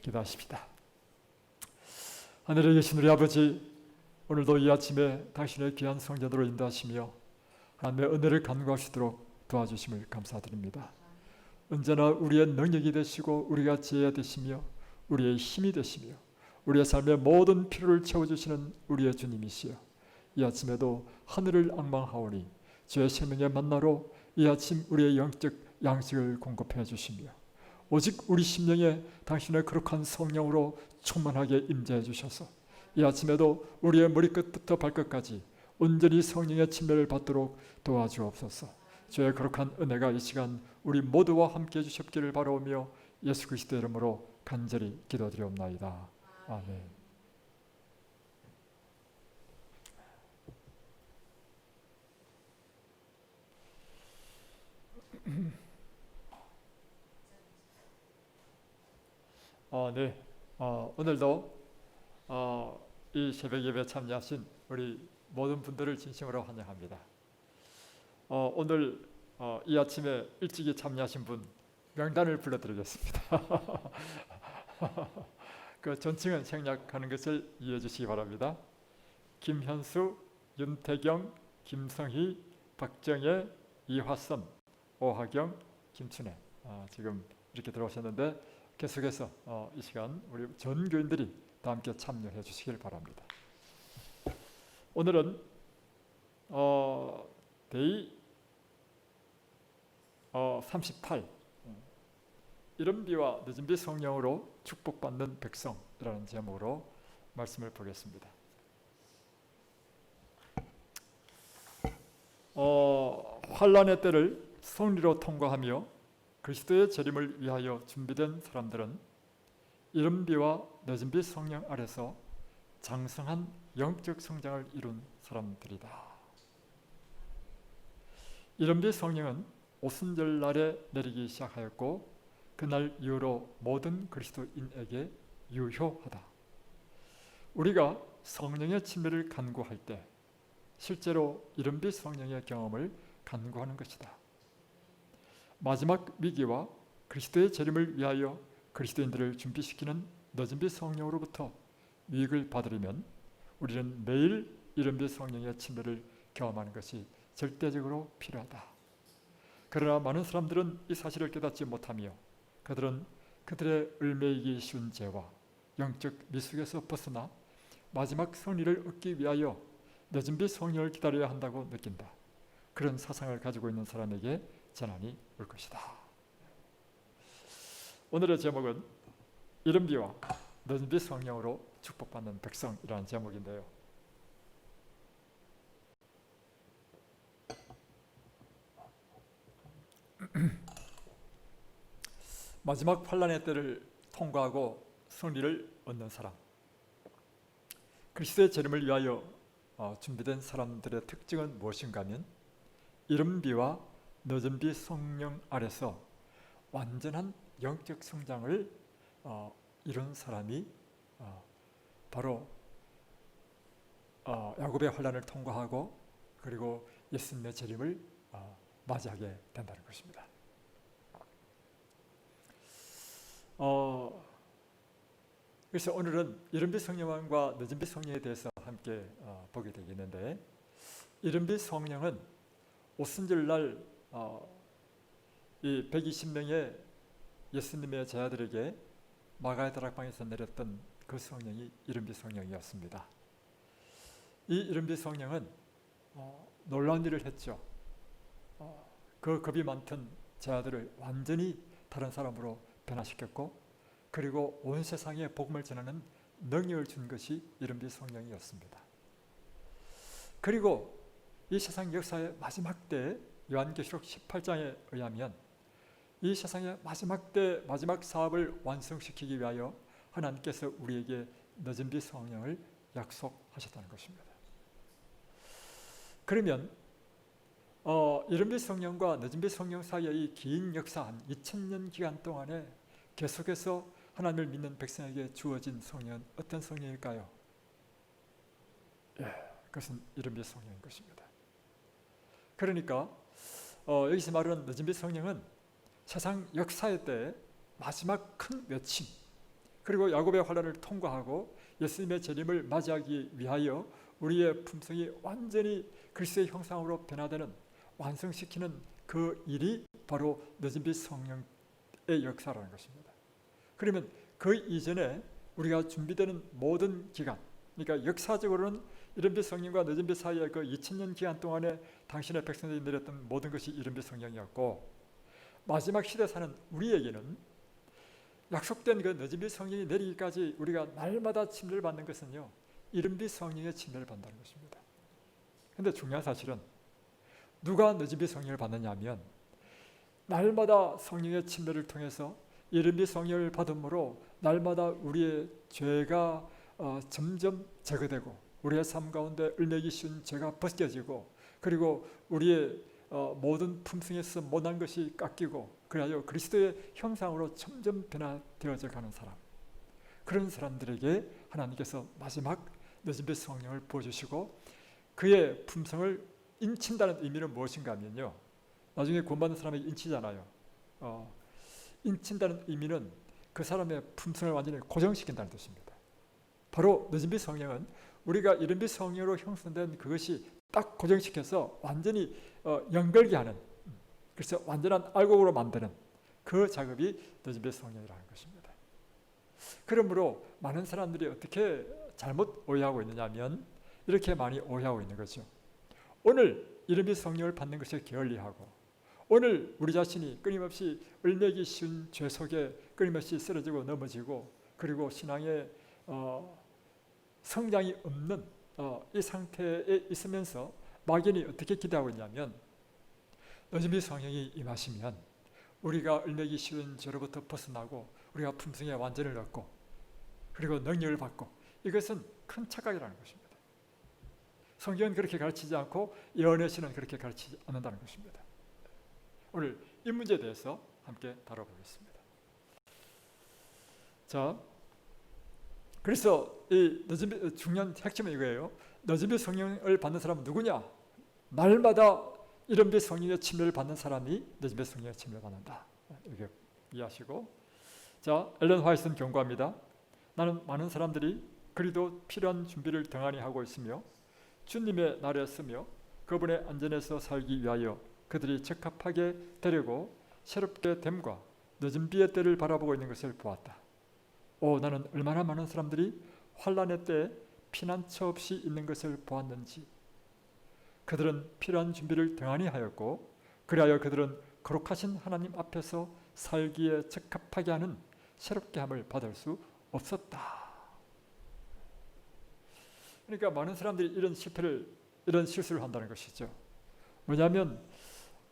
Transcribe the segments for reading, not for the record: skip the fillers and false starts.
기도하십시다. 하늘에 계신 우리 아버지, 오늘도 이 아침에 당신의 귀한 성전으로 인도하시며 하나님의 은혜를 간구하시도록 도와주심을 감사드립니다. 언제나 우리의 능력이 되시고 우리가 지혜가 되시며 우리의 힘이 되시며 우리의 삶의 모든 필요를 채워주시는 우리의 주님이시여, 이 아침에도 하늘을 앙망하오니 주의 생명의 만나로 이 아침 우리의 영적 양식을 공급해 주시며 오직 우리 심령에 당신의 거룩한 성령으로 충만하게 임재해 주셔서 이 아침에도 우리의 머리끝부터 발끝까지 온전히 성령의 침례를 받도록 도와주옵소서. 주의 거룩한 은혜가 이 시간 우리 모두와 함께 해주셨기를 바라오며 예수 그리스도의 이름으로 간절히 기도드리옵나이다. 아멘. 네. 오늘도 이 새벽 예배에 참여하신 우리 모든 분들을 진심으로 환영합니다. 오늘 이 아침에 일찍이 참여하신 분 명단을 불러드리겠습니다. 그 전칭은 생략하는 것을 이해해 주시기 바랍니다. 김현수, 윤태경, 김성희, 박정혜, 이화선, 오하경, 김춘혜, 지금 이렇게 들어오셨는데 계속해서 이 시간 우리 전 교인들이 다 함께 참여해 주시길 바랍니다. 오늘은 데이 38 이른비와 늦은비 성령으로 축복받는 백성이라는 제목으로 말씀을 보겠습니다. 환난의 때를 승리로 통과하며 그리스도의 재림을 위하여 준비된 사람들은 이른비와 늦은비 성령 아래서 장성한 영적 성장을 이룬 사람들이다. 이른비 성령은 오순절날에 내리기 시작하였고 그날 이후로 모든 그리스도인에게 유효하다. 우리가 성령의 침례를 간구할 때 실제로 이른비 성령의 경험을 간구하는 것이다. 마지막 위기와 그리스도의 재림을 위하여 그리스도인들을 준비시키는 늦은비 성령으로부터 유익을 받으려면 우리는 매일 이른비 성령의 침례를 경험하는 것이 절대적으로 필요하다. 그러나 많은 사람들은 이 사실을 깨닫지 못하며 그들은 그들의 얽매이기 쉬운 죄와 영적 미숙에서 벗어나 마지막 승리를 얻기 위하여 늦은비 성령을 기다려야 한다고 느낀다. 그런 사상을 가지고 있는 사람에게 재난이 올 것이다. 오늘의 제목은 이른비와 늦은비 성령으로 축복받는 백성이라는 제목인데요. 마지막 환난의 때를 통과하고 승리를 얻는 사람, 그리스도의 재림을 위하여 준비된 사람들의 특징은 무엇인가 하면 이른비와 늦은비 성령 아래서 완전한 영적 성장을 이룬 사람이 바로 야곱의 환난을 통과하고 그리고 예수님의 재림을 맞이하게 된다는 것입니다. 그래서 오늘은 이른비 성령과 늦은비 성령에 대해서 함께 보게 되겠는데, 이른비 성령은 오순절날 이 120명의 예수님의 제자들에게 마가의 다락방에서 내렸던 그 성령이 이른비 성령이었습니다. 이 이른비 성령은 놀라운 일을 했죠. 그 겁이 많던 제자들을 완전히 다른 사람으로 변화시켰고 그리고 온 세상에 복음을 전하는 능력을 준 것이 이른비 성령이었습니다. 그리고 이 세상 역사의 마지막 때 요한계시록 18장에 의하면 이 세상의 마지막 때 마지막 사업을 완성시키기 위하여 하나님께서 우리에게 늦은비 성령을 약속하셨다는 것입니다. 그러면 이른비 성령과 늦은비 성령 사이의 긴 역사 한 2000년 기간 동안에 계속해서 하나님을 믿는 백성에게 주어진 성령은 어떤 성령일까요? 그것은 이른비 성령인 것입니다. 그러니까 여기서 말하는 늦은비 성령은 세상 역사의 때 마지막 큰 외침, 그리고 야곱의 환난을 통과하고 예수님의 재림을 맞이하기 위하여 우리의 품성이 완전히 그리스도의 형상으로 변화되는, 완성시키는 그 일이 바로 늦은 빛 성령의 역사라는 것입니다. 그러면 그 이전에 우리가 준비되는 모든 기간, 그러니까 역사적으로는 이른빛 성령과 늦은 빛 사이의 그 2000년 기간 동안에 당신의 백성들이 내렸던 모든 것이 이른빛 성령이었고, 마지막 시대 사는 우리에게는 약속된 그 늦은 빛 성령이 내리기까지 우리가 날마다 침례를 받는 것은요, 이른빛 성령의 침례를 받는다는 것입니다. 그런데 중요한 사실은 누가 늦은 빛 성령을 받느냐 하면, 날마다 성령의 침례를 통해서 이른빛 성령을 받음으로 날마다 우리의 죄가 점점 제거되고 우리의 삶 가운데 을매기 쉬운 죄가 벗겨지고, 그리고 우리의 모든 품성에서 못난 것이 깎이고, 그래야 그리스도의 형상으로 점점 변화되어져 가는 사람, 그런 사람들에게 하나님께서 마지막 늦은 빛 성령을 부어주시고 그의 품성을 인친다는 의미는 무엇인가 하면요, 나중에 구원받는 사람에게 인치잖아요. 인친다는 의미는 그 사람의 품성을 완전히 고정시킨다는 뜻입니다. 바로 늦은 빛 성령은 우리가 이른빛 성령으로 형성된 그것이 딱 고정시켜서 완전히 연결게 하는, 그래서 완전한 알곡으로 만드는 그 작업이 늦은 빛 성령이라는 것입니다. 그러므로 많은 사람들이 어떻게 잘못 오해하고 있느냐 하면 이렇게 많이 오해하고 있는 거죠. 오늘 이른빛 성령을 받는 것을 게을리하고, 오늘 우리 자신이 끊임없이 을매기 쉬운 죄 속에 끊임없이 쓰러지고 넘어지고, 그리고 신앙의 성장이 없는 이 상태에 있으면서 막연히 어떻게 기대하고 있냐면, 늦은 빛 성령이 임하시면 우리가 을매기 쉬운 죄로부터 벗어나고 우리가 품성의 완전을 얻고 그리고 능력을 받고, 이것은 큰 착각이라는 것입니다. 성경은 그렇게 가르치지 않고 예언의 신은 그렇게 가르치지 않는다는 것입니다. 오늘 이 문제에 대해서 함께 다뤄보겠습니다. 자, 그래서 이 중요한 핵심은 이거예요. 늦은 빛 성령을 받는 사람은 누구냐? 날마다 이른빛 성령의 침례를 받는 사람이 늦은 빛 성령의 침례를 받는다. 이렇게 이해하시고, 자, 엘렌 화이트는 경고합니다. 나는 많은 사람들이 그리도 필요한 준비를 등한히 하고 있으며 주님의 날에 서며 그분의 안전에서 살기 위하여 그들이 적합하게 되려고 새롭게 됨과 늦은 비의 때를 바라보고 있는 것을 보았다. 나는 얼마나 많은 사람들이 환난의 때에 피난처 없이 있는 것을 보았는지. 그들은 필요한 준비를 등한히 하였고 그리하여 그들은 거룩하신 하나님 앞에서 살기에 적합하게 하는 새롭게 함을 받을 수 없었다. 그러니까 많은 사람들이 이런 실수를 한다는 것이죠. 뭐냐면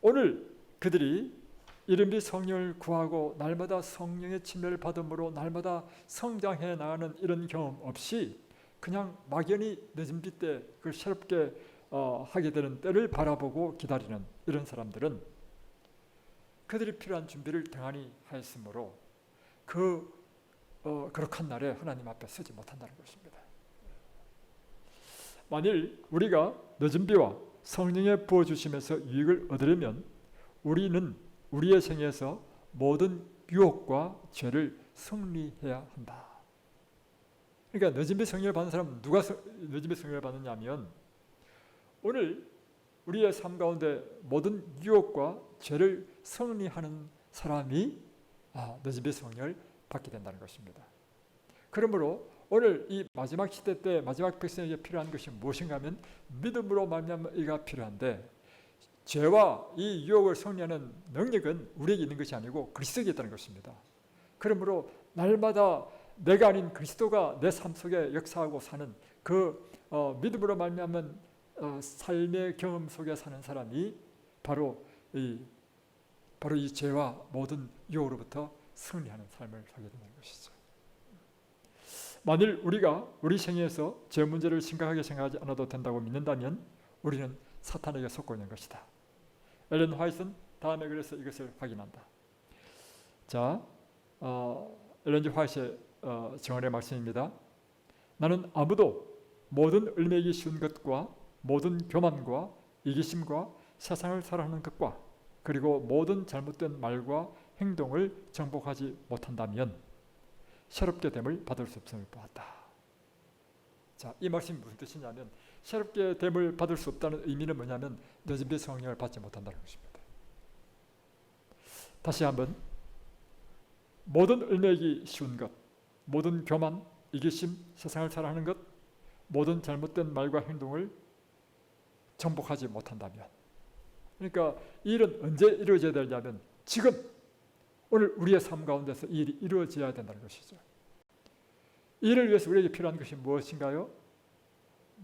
오늘 그들이 이른빛 성령을 구하고 날마다 성령의 침례를 받음으로 날마다 성장해 나가는 이런 경험 없이 그냥 막연히 늦은 빛 때 그걸 새롭게 하게 되는 때를 바라보고 기다리는 이런 사람들은 그들이 필요한 준비를 등한히 하였으므로 거룩한 날에 하나님 앞에 서지 못한다는 것입니다. 만일 우리가 늦은 비와 성령의 부어주심에서 유익을 얻으려면 우리는 우리의 생에서 모든 유혹과 죄를 승리해야 한다. 그러니까 늦은 빛 성령을 받는 사람은 누가 늦은 빛 성령을 받느냐 하면 오늘 우리의 삶 가운데 모든 유혹과 죄를 승리하는 사람이 늦은 빛 성령을 받게 된다는 것입니다. 그러므로 오늘 이 마지막 시대 때 마지막 백성에게 필요한 것이 무엇인가 하면 믿음으로 말미암아 이가 필요한데, 죄와 이 유혹을 승리하는 능력은 우리에게 있는 것이 아니고 그리스도에게 있다는 것입니다. 그러므로 날마다 내가 아닌 그리스도가 내 삶 속에 역사하고 사는 그 믿음으로 말미암은 삶의 경험 속에 사는 사람이 바로 이 죄와 모든 유혹으로부터 승리하는 삶을 살게 되는 것이죠. 만일 우리가 우리 생애에서 죄 문제를 심각하게 생각하지 않아도 된다고 믿는다면 우리는 사탄에게 속고 있는 것이다. 엘렌 화이트는 다음에 그래서 이것을 확인한다. 자, 엘렌 화이트의 정언의 말씀입니다. 나는 아무도 모든 을매기 쉬운 것과 모든 교만과 이기심과 세상을 사랑하는 것과 그리고 모든 잘못된 말과 행동을 정복하지 못한다면 새롭게 됨을 받을 수 없음을 보았다. 자, 이 말씀이 무슨 뜻이냐면 새롭게 됨을 받을 수 없다는 의미는 뭐냐면 늦은 빛 성령을 받지 못한다는 것입니다. 다시 한번, 모든 을매이기 쉬운 것, 모든 교만, 이기심, 세상을 사랑하는 것, 모든 잘못된 말과 행동을 정복하지 못한다면, 그러니까 이 일은 언제 이루어져야 되냐면 지금, 오늘 우리의 삶 가운데서 이 일이 이루어져야 된다는 것이죠. 이 일을 위해서 우리에게 필요한 것이 무엇인가요?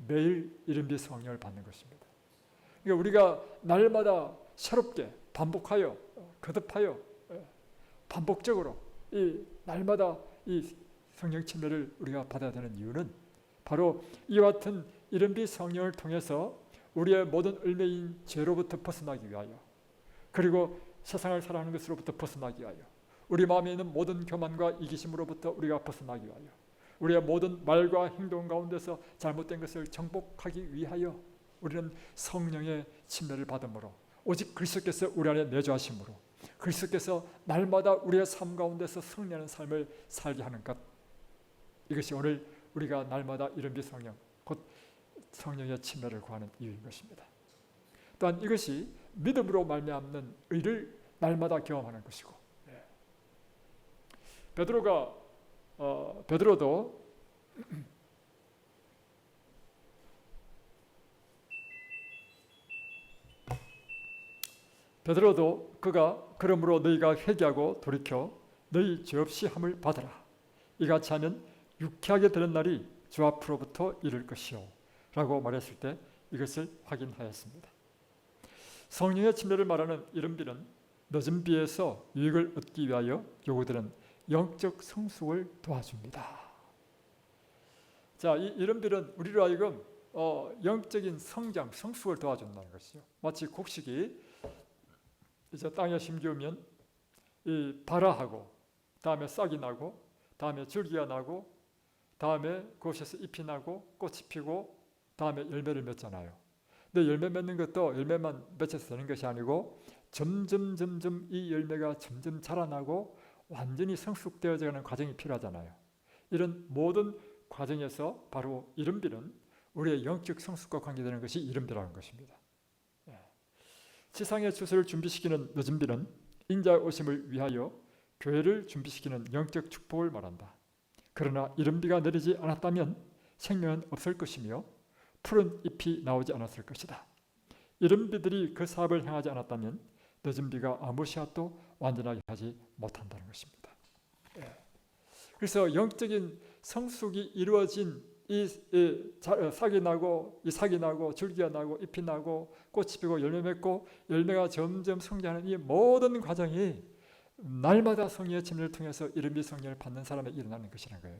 매일 이른빛 성령을 받는 것입니다. 그러니까 우리가 날마다 새롭게 반복하여, 거듭하여, 반복적으로 이 날마다 이 성령 침례를 우리가 받아야 되는 이유는 바로 이와 같은 이른빛 성령을 통해서 우리의 모든 을매인 죄로부터 벗어나기 위하여, 그리고 세상을 사랑하는 것으로부터 벗어나기 위하여, 우리 마음에 있는 모든 교만과 이기심으로부터 우리가 벗어나기 위하여, 우리의 모든 말과 행동 가운데서 잘못된 것을 정복하기 위하여 우리는 성령의 침례를 받음으로, 오직 그리스도께서 우리 안에 내주하심으로, 그리스도께서 날마다 우리의 삶 가운데서 승리하는 삶을 살게 하는 것, 이것이 오늘 우리가 날마다 이른빛 성령, 곧 성령의 침례를 구하는 이유인 것입니다. 또한 이것이 믿음으로 말미암는 의를 날마다 경험하는 것이고, 베드로도 그가 그러므로 너희가 회개하고 돌이켜 너희 죄 없이 함을 받으라. 이같이 하면 유쾌하게 되는 날이 주 앞으로부터 이를 것이요 라고 말했을 때 이것을 확인하였습니다. 성령의 침례를 말하는 이른빛은 늦은 비에서 유익을 얻기 위하여 요구되는 영적 성숙을 도와줍니다. 자, 이 이른빛은 우리로 하여금 영적인 성장, 성숙을 도와준다는 것이죠. 마치 곡식이 이제 땅에 심기우면 이 발아하고, 다음에 싹이 나고, 다음에 줄기가 나고, 다음에 그곳에서 잎이 나고 꽃이 피고, 다음에 열매를 맺잖아요. 근데 열매 맺는 것도 열매만 맺혀서 되는 것이 아니고 점점 이 열매가 점점 자라나고 완전히 성숙되어져 가는 과정이 필요하잖아요. 이런 모든 과정에서 바로 이른빛은 우리의 영적 성숙과 관계되는 것이 이른빛이라는 것입니다. 지상의 추수를 준비시키는 늦은 빛은 인자의 오심을 위하여 교회를 준비시키는 영적 축복을 말한다. 그러나 이른비가 내리지 않았다면 생명은 없을 것이며 푸른 잎이 나오지 않았을 것이다. 이른비들이 그 사업을 행하지 않았다면 늦은 비가 아무 씨앗도 완전하게 하지 못한다는 것입니다. 그래서 영적인 성숙이 이루어진 이 싹이 나고, 줄기가 나고, 잎이 나고, 꽃이 피고, 열매 맺고, 열매가 점점 성장하는 이 모든 과정이 날마다 성령의 침례를 통해서 이른빛 성령을 받는 사람에 일어나는 것이라는 거예요.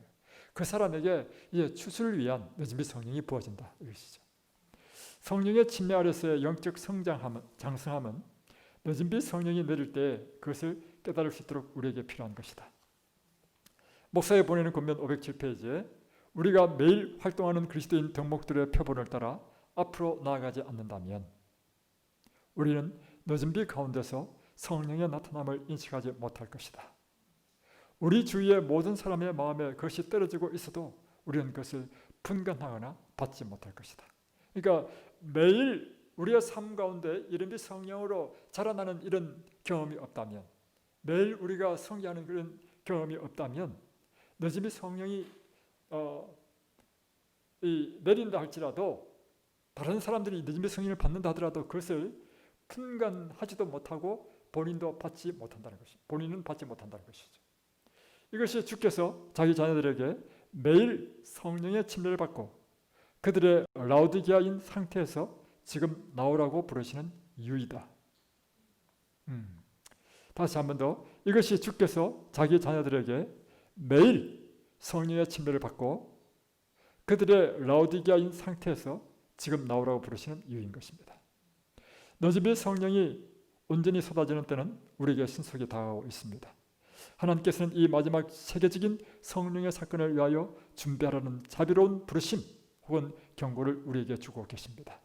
그 사람에게 이제 추수를 위한 늦은빛 성령이 부어진다, 이것이죠. 성령의 침례 아래서의 영적 장성함은 늦은빛 성령이 내릴 때 그것을 깨달을 수 있도록 우리에게 필요한 것이다. 목사에 보내는 권면 507페이지에 우리가 매일 활동하는 그리스도인 덕목들의 표본을 따라 앞으로 나아가지 않는다면 우리는 늦은빛 가운데서 성령의 나타남을 인식하지 못할 것이다. 우리 주위의 모든 사람의 마음에 그것이 떨어지고 있어도 우리는 그것을 분간하거나 받지 못할 것이다. 그러니까 매일 우리의 삶 가운데 이른빛 성령으로 자라나는 이런 경험이 없다면, 매일 우리가 성장하는 그런 경험이 없다면 늦은빛 성령이 내린다 할지라도, 다른 사람들이 늦은빛 성령을 받는다 하더라도 그것을 분간하지도 못하고 본인은 받지 못한다는 것이죠. 이것이 주께서 자기 자녀들에게 매일 성령의 침례를 받고 그들의 라오디게아인 상태에서 지금 나오라고 부르시는 이유이다. 다시 한 번 더, 이것이 주께서 자기 자녀들에게 매일 성령의 침례를 받고 그들의 라오디게아인 상태에서 지금 나오라고 부르시는 이유인 것입니다. 늦은빛 성령이 온전히 쏟아지는 때는 우리에게 신속히 다가오고 있습니다. 하나님께서는 이 마지막 세계적인 성령의 사건을 위하여 준비하라는 자비로운 부르심 혹은 경고를 우리에게 주고 계십니다.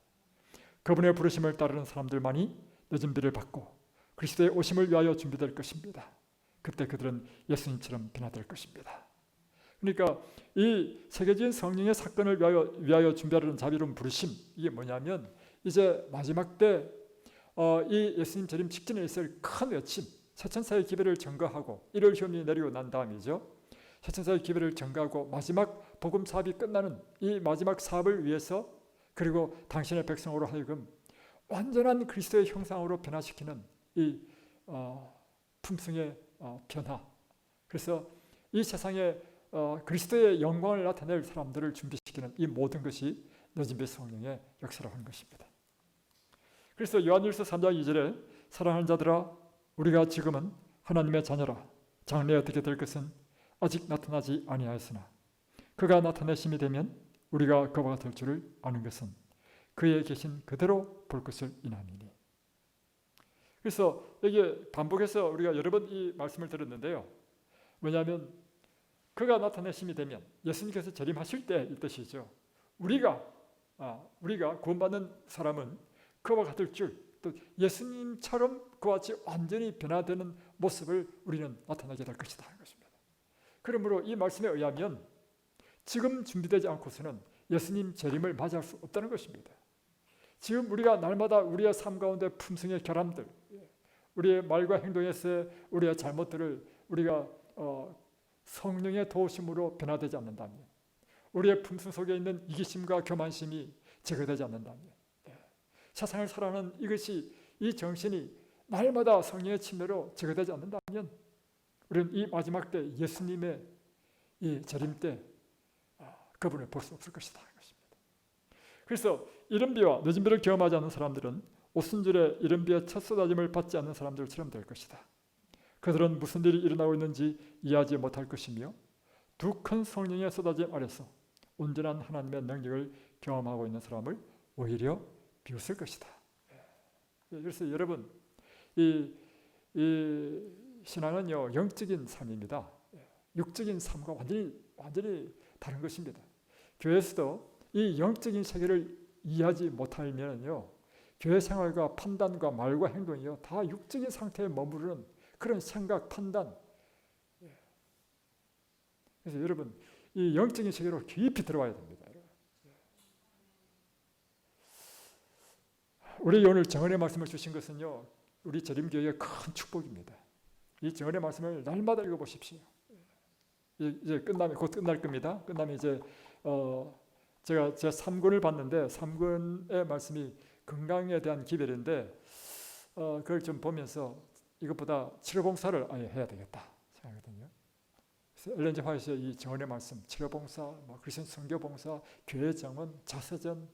그분의 부르심을 따르는 사람들만이 늦은 비를 받고 그리스도의 오심을 위하여 준비될 것입니다. 그때 그들은 예수님처럼 변화될 것입니다. 그러니까 이 세계적인 성령의 사건을 위하여 준비하려는 자비로운 부르심, 이게 뭐냐면 이제 마지막 때 이 예수님 재림 직전에 있을 큰 외침, 세천사의 기별을 전거하고 1월 휴업이 내리고 난 다음이죠. 세천사의 기별을 전거하고 마지막 복음 사업이 끝나는 이 마지막 사업을 위해서, 그리고 당신의 백성으로 하여금 완전한 그리스도의 형상으로 변화시키는 이 품성의 변화. 그래서 이 세상에 그리스도의 영광을 나타낼 사람들을 준비시키는 이 모든 것이 늦은 배 성령의 역사라고 하는 것입니다. 그래서 요한일서 3장 2절에 사랑하는 자들아 우리가 지금은 하나님의 자녀라. 장래에 어떻게 될 것은 아직 나타나지 아니하였으나 그가 나타내심이 되면 우리가 그와 같을 줄을 아는 것은 그에 계신 그대로 볼 것을 인하니니. 그래서 여기 반복해서 우리가 여러 번 이 말씀을 들었는데요. 뭐냐면 그가 나타내심이 되면 예수님께서 재림하실 때의 뜻이죠. 우리가 구원받는 사람은 그와 같을 줄, 또 예수님처럼 그와 같이 완전히 변화되는 모습을 우리는 나타나게 될 것이다 하는 것입니다. 그러므로 이 말씀에 의하면 지금 준비되지 않고서는 예수님 재림을 맞이할 수 없다는 것입니다. 지금 우리가 날마다 우리의 삶 가운데 품성의 결함들, 우리의 말과 행동에서의 우리의 잘못들을 우리가 성령의 도우심으로 변화되지 않는다면, 우리의 품성 속에 있는 이기심과 교만심이 제거되지 않는다면, 세상을 살아가는 이 정신이 날마다 성령의 침례로 제거되지 않는다면 우리는 이 마지막 때 예수님의 이 재림 때 그분을 볼 수 없을 것이다. 그래서 이른 비와 늦은 비를 경험하지 않는 사람들은 오순절에 이른 비의 첫 쏟아짐을 받지 않는 사람들처럼 될 것이다. 그들은 무슨 일이 일어나고 있는지 이해하지 못할 것이며 두 큰 성령의 쏟아짐 아래서 온전한 하나님의 능력을 경험하고 있는 사람을 오히려 비웃을 것이다. 그래서 여러분, 이 신앙은요 영적인 삶입니다. 육적인 삶과 완전히 다른 것입니다. 교회에서도 이 영적인 세계를 이해하지 못하면요, 교회 생활과 판단과 말과 행동이요 다 육적인 상태에 머무르는 그런 생각, 판단. 그래서 여러분, 이 영적인 세계로 깊이 들어와야 됩니다. 우리 오늘 정언의 말씀을 주신 것은요, 우리 재림교회의 큰 축복입니다. 이 정언의 말씀을 날마다 읽어보십시오. 이제 곧 끝날 겁니다. 끝나면 이제 제가 제 3권을 봤는데 3권의 말씀이 건강에 대한 기별인데 그걸 좀 보면서 이것보다 치료봉사를 아예 해야 되겠다 생각하거든요. 그래서 엘렌 G 화이트의 이 정언의 말씀, 치료봉사, 그리스도 선교봉사, 교회 정언, 자서전,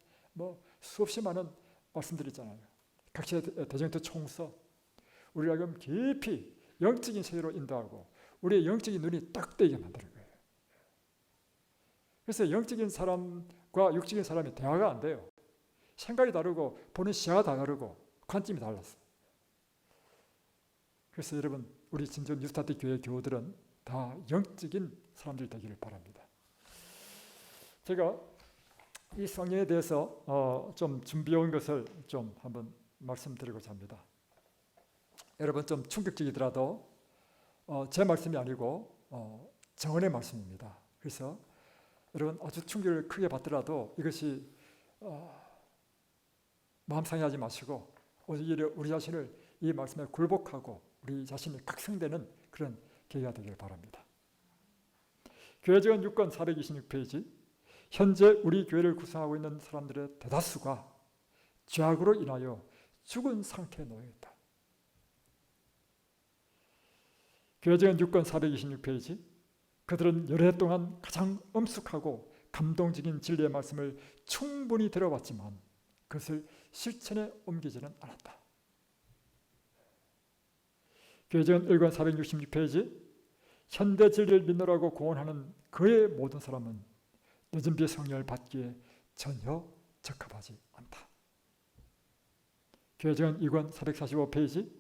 수없이 많은 말씀들이 있잖아요. 각시의 대전투 총서, 우리가 깊이 영적인 세계로 인도하고 우리의 영적인 눈이 딱 뜨게 만드는 거예요. 그래서 영적인 사람과 육적인 사람이 대화가 안 돼요. 생각이 다르고 보는 시야가 다 다르고 관점이 달랐어요. 그래서 여러분, 우리 진전 뉴스타트 교회 교우들은 다 영적인 사람들이 되기를 바랍니다. 제가 이 성령에 대해서 좀 준비해온 것을 좀 한번 말씀드리고자 합니다. 여러분, 좀 충격적이더라도 제 말씀이 아니고 정언의 말씀입니다. 그래서 여러분, 아주 충격을 크게 받더라도 이것이 마음 상해하지 마시고 오히려 우리 자신을 이 말씀에 굴복하고 우리 자신이 각성되는 그런 계기가 되길 바랍니다. 교회정언 6권 426페이지. 현재 우리 교회를 구성하고 있는 사람들의 대다수가 죄악으로 인하여 죽은 상태에 놓여 있다. 교회정언 6권 426페이지. 그들은 여러 해 동안 가장 엄숙하고 감동적인 진리의 말씀을 충분히 들어봤지만 그것을 실천에 옮기지는 않았다. 교회정언 1권 466페이지. 현대 진리를 믿노라고 공언하는 그의 모든 사람은 늦은 비의 성령을 받기에 전혀 적합하지 않다. 교회정언 2권 445페이지.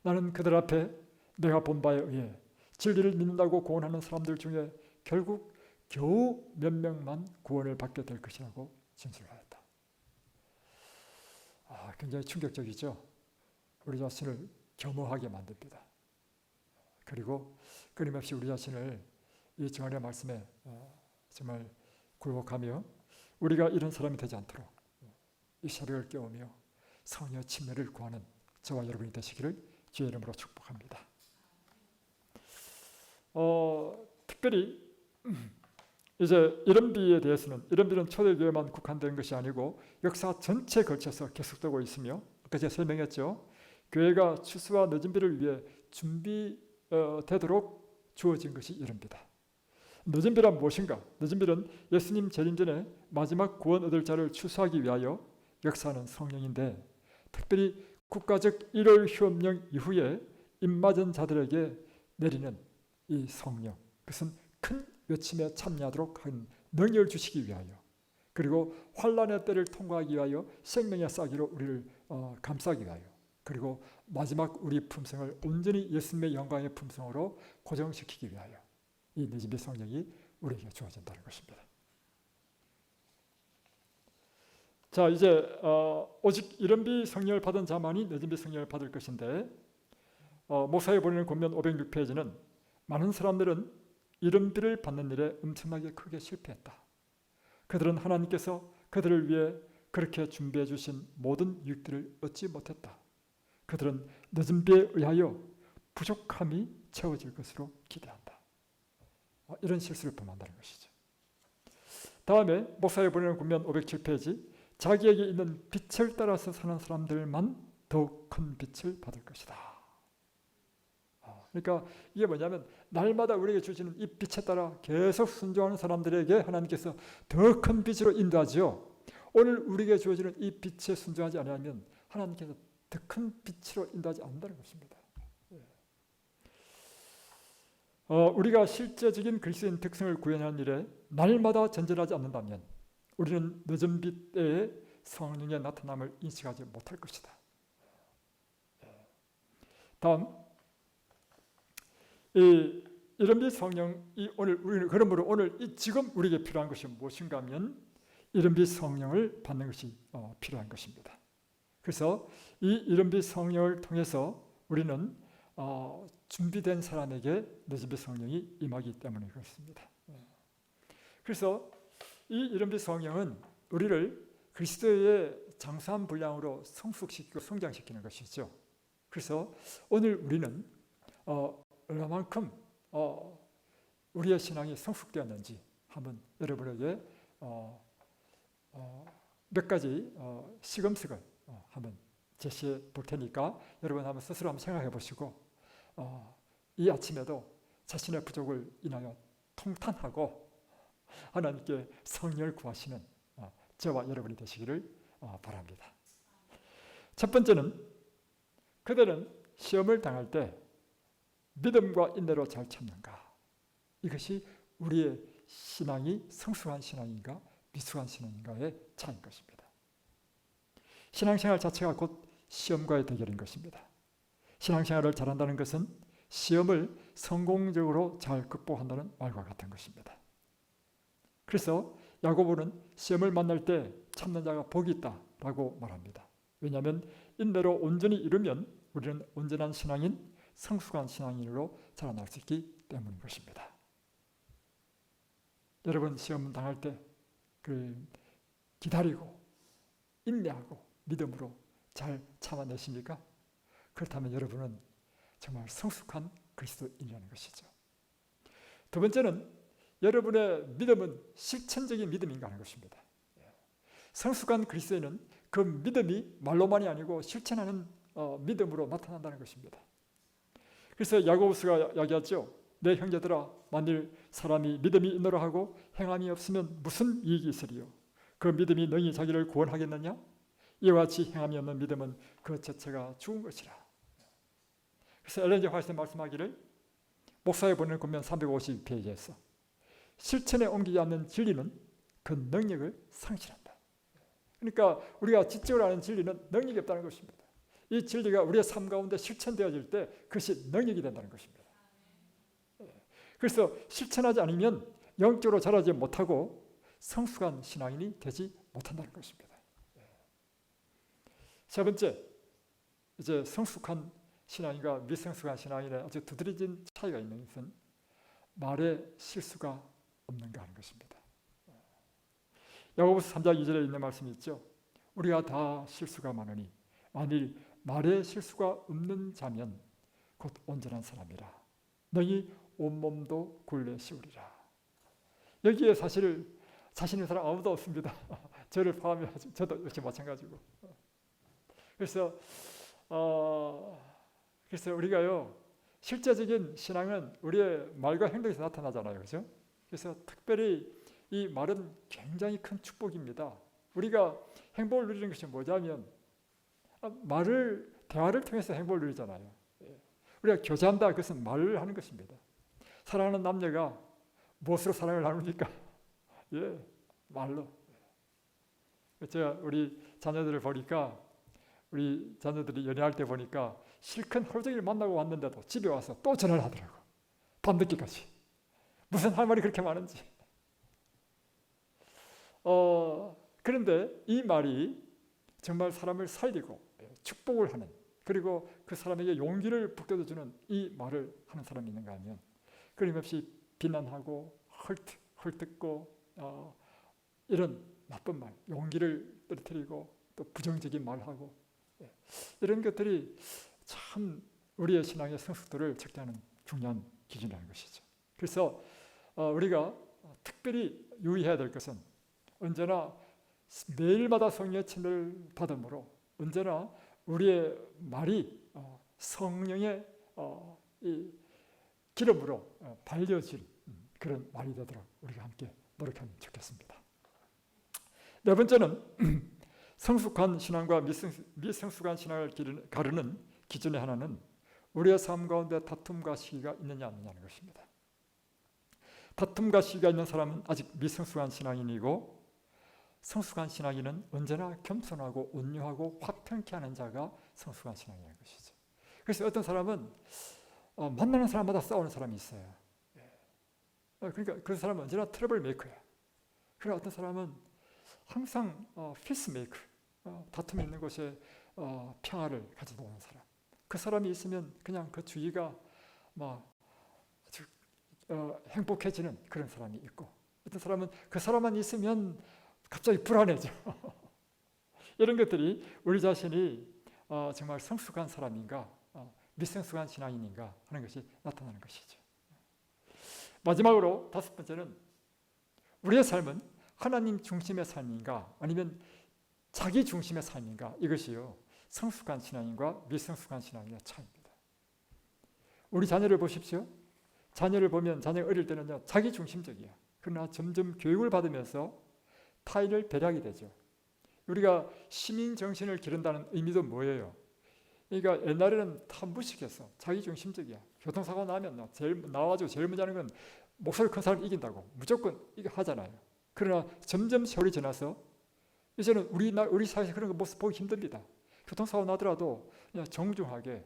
나는 그들 앞에 내가 본 바에 의해 진리를 믿는다고 공언하는 사람들 중에 결국 겨우 몇 명만 구원을 받게 될 것이라고 진술하였다. 굉장히 충격적이죠. 우리 자신을 겸허하게 만듭니다. 그리고 끊임없이 우리 자신을 이 정언의 말씀에 정말 굴복하며 우리가 이런 사람이 되지 않도록 이 새벽을 깨우며 성령의 침례를 구하는 저와 여러분이 되시기를 주의 이름으로 축복합니다. 특별히 이제 이른비에 대해서는 이른비는 초대교회만 국한된 것이 아니고 역사 전체에 걸쳐서 계속되고 있으며 아까 제가 설명했죠. 교회가 추수와 늦은 비를 위해 준비되도록 주어진 것이 이른비다. 늦은 비란 무엇인가? 늦은 비는 예수님 재림 전에 마지막 구원 얻을 자를 추수하기 위하여 역사하는 성령인데 특별히 국가적 1월 휴업령 이후에 입맞은 자들에게 내리는 이 성령, 그것은 큰 외침에 참여하도록 한 능력을 주시기 위하여 그리고 환난의 때를 통과하기 위하여 생명의 싹이로 우리를 감싸기 위하여 그리고 마지막 우리 품성을 온전히 예수님의 영광의 품성으로 고정시키기 위하여 이 늦은 비 성령이 우리에게 주어진다는 것입니다. 자, 이제 오직 이른비 성령을 받은 자만이 늦은 비 성령을 받을 것인데 목사에 보내는 권면 506페이지는 많은 사람들은 이른비를 받는 일에 엄청나게 크게 실패했다. 그들은 하나님께서 그들을 위해 그렇게 준비해 주신 모든 유익들을 얻지 못했다. 그들은 늦은 비에 의하여 부족함이 채워질 것으로 기대한다. 이런 실수를 범한다는 것이죠. 다음에 목사에 보내는 권면 507페이지 자기에게 있는 빛을 따라서 사는 사람들만 더욱 큰 빛을 받을 것이다. 그러니까 이게 뭐냐면 날마다 우리에게 주시는 이 빛에 따라 계속 순종하는 사람들에게 하나님께서 더 큰 빛으로 인도하지요. 오늘 우리에게 주어지는 이 빛에 순종하지 않으면 하나님께서 더 큰 빛으로 인도하지 않는다는 것입니다. 우리가 실제적인 그리스도인 특성을 구현하는 일에 날마다 전진하지 않는다면 우리는 늦은 빛 때에 성령의 나타남을 인식하지 못할 것이다. 다음, 이런 빛 성령이 우리는 그러므로 오늘 지금 우리에게 필요한 것이 무엇인가 하면 이런 빛 성령을 받는 것이 필요한 것입니다. 그래서 이 이런 빛 성령을 통해서 우리는 준비된 사람에게 늦은 빛 성령이 임하기 때문에 그렇습니다. 그래서 이 이런 빛 성령은 우리를 그리스도의 장수한 분량으로 성숙시키고 성장시키는 것이죠. 그래서 오늘 우리는 얼마만큼 우리의 신앙이 성숙되었는지 한번 여러분에게 몇 가지 시금석을 한번 제시해 볼 테니까 여러분 한번 스스로 한번 생각해 보시고 이 아침에도 자신의 부족을 인하여 통탄하고 하나님께 성령을 구하시는 저와 여러분이 되시기를 바랍니다. 첫 번째는 그들은 시험을 당할 때 믿음과 인내로 잘 참는가? 이것이 우리의 신앙이 성숙한 신앙인가 미숙한 신앙인가의 차이인 것입니다. 신앙생활 자체가 곧 시험과의 대결인 것입니다. 신앙생활을 잘한다는 것은 시험을 성공적으로 잘 극복한다는 말과 같은 것입니다. 그래서 야고보는 시험을 만날 때 참는 자가 복이 있다라고 말합니다. 왜냐하면 인내로 온전히 이루면 우리는 온전한 신앙인, 성숙한 신앙인으로 자라날 수 있기 때문인 것입니다. 여러분 시험 당할 때 기다리고 인내하고 믿음으로 잘 참아내십니까? 그렇다면 여러분은 정말 성숙한 그리스도인이라는 것이죠. 두 번째는 여러분의 믿음은 실천적인 믿음인가 하는 것입니다. 성숙한 그리스도인은 그 믿음이 말로만이 아니고 실천하는 믿음으로 나타난다는 것입니다. 그래서 야고보서가 이야기하죠. 내 형제들아 만일 사람이 믿음이 있노라 하고 행함이 없으면 무슨 이익이 있으리요? 그 믿음이 능히 자기를 구원하겠느냐? 이와 같이 행함이 없는 믿음은 그 자체가 죽은 것이라. 그래서 엘렌 G 화이트는 말씀하기를 목사에 보내는 권면 352페이지에서 실천에 옮기지 않는 진리는 그 능력을 상실한다. 그러니까 우리가 지적으로 아는 진리는 능력이 없다는 것입니다. 이 진리가 우리의 삶 가운데 실천되어질 때 그것이 능력이 된다는 것입니다. 그래서 실천하지 않으면 영적으로 자라지 못하고 성숙한 신앙인이 되지 못한다는 것입니다. 세 번째, 이제 성숙한 신앙인과 미성숙한 신앙인의 아주 두드러진 차이가 있는 것은 말에 실수가 없는가 하는 것입니다. 야고보서 3장 2절에 있는 말씀이 있죠. 우리가 다 실수가 많으니 만일 말에 실수가 없는 자면 곧 온전한 사람이라 너희 온몸도 굴레 씌우리라. 여기에 사실 자신 있는 사람 아무도 없습니다. 저를 포함해서 저도 역시 마찬가지고. 그래서 우리가요, 실제적인 신앙은 우리의 말과 행동에서 나타나잖아요, 그렇죠? 그래서 특별히 이 말은 굉장히 큰 축복입니다. 우리가 행복을 누리는 것이 뭐냐면 대화를 통해서 행복을 누리잖아요. 우리가 교제한다, 그것은 말을 하는 것입니다. 사랑하는 남녀가 무엇으로 사랑을 나눕니까? 말로. 제가 우리 자녀들을 보니까, 우리 자녀들이 연애할 때 보니까 실컷 하루 종일 만나고 왔는데도 집에 와서 또 전화를 하더라고. 밤늦게까지. 무슨 할 말이 그렇게 많은지. 그런데 이 말이 정말 사람을 살리고 축복을 하는, 그리고 그 사람에게 용기를 북돋아주는 이 말을 하는 사람이 있는가 하면 끊임없이 비난하고 헐뜯고 이런 나쁜 말, 용기를 떨어뜨리고 또 부정적인 말하고 이런 것들이 참 우리의 신앙의 성숙도를 측정하는 중요한 기준이라는 것이죠. 그래서 우리가 특별히 유의해야 될 것은 언제나 매일마다 성령의 침례를 받음으로 언제나 우리의 말이 성령의 이 기름으로 발려질 그런 말이 되도록 우리가 함께 노력하면 좋겠습니다. 네 번째는 성숙한 신앙과 미성숙한 신앙을 가르는 기준의 하나는 우리의 삶 가운데 다툼과 시기가 있느냐 없느냐는 것입니다. 다툼과 시기가 있는 사람은 아직 미성숙한 신앙인이고, 성숙한 신앙인은 언제나 겸손하고 온유하고 화평케 하는 자가 성숙한 신앙이라는 것이죠. 그래서 어떤 사람은 만나는 사람마다 싸우는 사람이 있어요. 그러니까 그 사람은 언제나 트러블 메이커야. 그리고 어떤 사람은 항상 피스 메이커, 다툼이 있는 곳에 평화를 가져다 오는 사람. 그 사람이 있으면 그냥 그 주위가 아주 행복해지는 그런 사람이 있고, 어떤 사람은 그 사람만 있으면 갑자기 불안해져. 이런 것들이 우리 자신이 정말 성숙한 사람인가 미성숙한 신앙인인가 하는 것이 나타나는 것이죠. 마지막으로 다섯 번째는 우리의 삶은 하나님 중심의 삶인가 아니면 자기 중심의 삶인가, 이것이요 성숙한 신앙인과 미성숙한 신앙인의 차이입니다. 우리 자녀를 보십시오. 자녀를 보면 자녀가 어릴 때는요 자기 중심적이야. 그러나 점점 교육을 받으면서 타인을 배려하게 되죠. 우리가 시민 정신을 기른다는 의미도 뭐예요? 그러니까 옛날에는 다 무식했어. 자기 중심적이야. 교통사고 나면 나와가지고 제일 먼저 하는 건 목소리 큰 사람 이긴다고 무조건 이거 하잖아요. 그러나 점점 세월이 지나서 이제는 우리 사회에서 그런 거 모습 보기 힘듭니다. 교통사고 나더라도 그냥 정중하게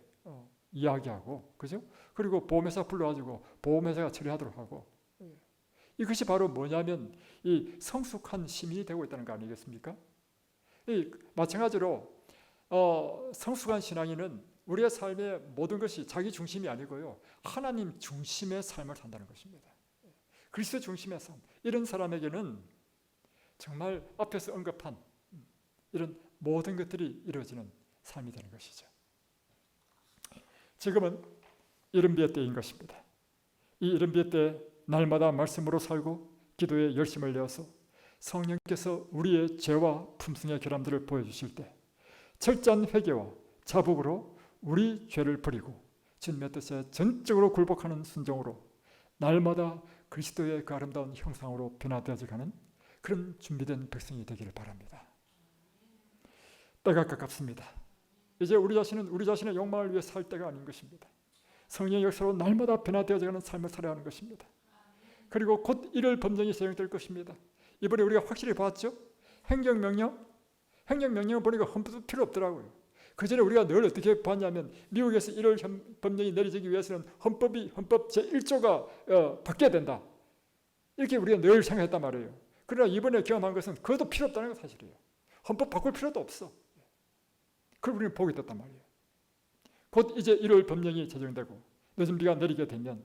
이야기하고, 그죠? 그리고 보험회사 불러가지고 보험회사가 처리하도록 하고. 이것이 바로 뭐냐면 이 성숙한 시민이 되고 있다는 거 아니겠습니까? 마찬가지로 성숙한 신앙인은 우리의 삶의 모든 것이 자기 중심이 아니고요 하나님 중심의 삶을 산다는 것입니다. 그리스도 중심의 삶. 이런 사람에게는 정말 앞에서 언급한 이런 모든 것들이 이루어지는 삶이 되는 것이죠. 지금은 이른비의 때인 것입니다. 이 이른비의 때 날마다 말씀으로 살고 기도에 열심을 내어서 성령께서 우리의 죄와 품성의 결함들을 보여주실 때 철저한 회개와 자복으로 우리 죄를 버리고 주님의 뜻에 전적으로 굴복하는 순종으로 날마다 그리스도의 그 아름다운 형상으로 변화되어가는 그런 준비된 백성이 되기를 바랍니다. 때가 가깝습니다. 이제 우리 자신은 우리 자신의 욕망을 위해 살 때가 아닌 것입니다. 성령의 역사로 날마다 변화되어가는 삶을 살아야 하는 것입니다. 그리고 곧 이를 범정이 시행될 것입니다. 이번에 우리가 확실히 봤죠? 행정명령을 보니까 헌법도 필요 없더라고요. 그 전에 우리가 늘 어떻게 봤냐면 미국에서 1월 법령이 내려지기 위해서는 헌법 제1조가 바뀌어야 된다. 이렇게 우리가 늘 생각했단 말이에요. 그러나 이번에 경험한 것은 그것도 필요 없다는 게 사실이에요. 헌법 바꿀 필요도 없어. 그걸 우리는 보게 됐단 말이에요. 곧 이제 1월 법령이 제정되고 늦은 비가 내리게 되면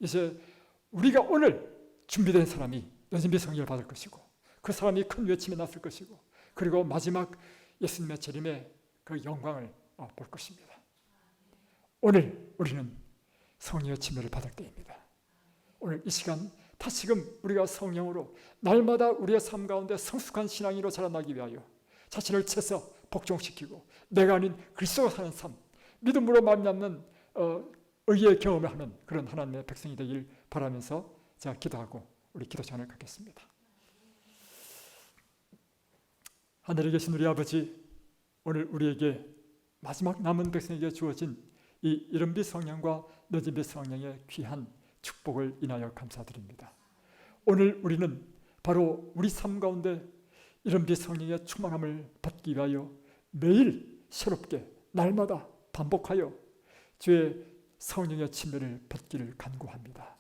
이제 우리가 오늘 준비된 사람이 여진비 성령을 받을 것이고 그 사람이 큰 외침에 나설 것이고 그리고 마지막 예수님의 재림의 그 영광을 볼 것입니다. 오늘 우리는 성령의 침례를 받을 때입니다. 오늘 이 시간 다시금 우리가 성령으로 날마다 우리의 삶 가운데 성숙한 신앙인으로 자라나기 위하여 자신을 채서 복종시키고 내가 아닌 그리스도가 사는 삶, 믿음으로 말미암는 의의 경험을 하는 그런 하나님의 백성이 되길 바라면서 제가 기도하고 우리 기도 시간을 갖겠습니다. 하늘에 계신 우리 아버지, 오늘 우리에게 마지막 남은 백성에게 주어진 이 이른비 성령과 늦은비 성령의 귀한 축복을 인하여 감사드립니다. 오늘 우리는 바로 우리 삶 가운데 이른비 성령의 충만함을 받기 위하여 매일 새롭게 날마다 반복하여 주의 성령의 침례를 받기를 간구합니다.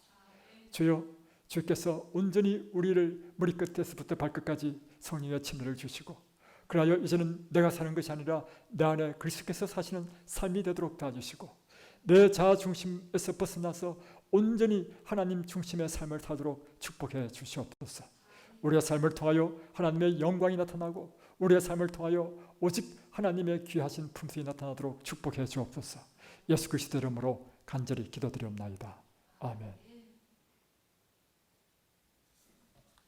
주여, 주께서 온전히 우리를 머리끝에서부터 발끝까지 성령의 침례를 주시고 그러하여 이제는 내가 사는 것이 아니라 내 안에 그리스도께서 사시는 삶이 되도록 도와주시고 내 자아 중심에서 벗어나서 온전히 하나님 중심의 삶을 살도록 축복해 주시옵소서. 우리의 삶을 통하여 하나님의 영광이 나타나고 우리의 삶을 통하여 오직 하나님의 귀하신 품성이 나타나도록 축복해 주옵소서. 예수 그리스도 이름으로 간절히 기도드리옵나이다. 아멘.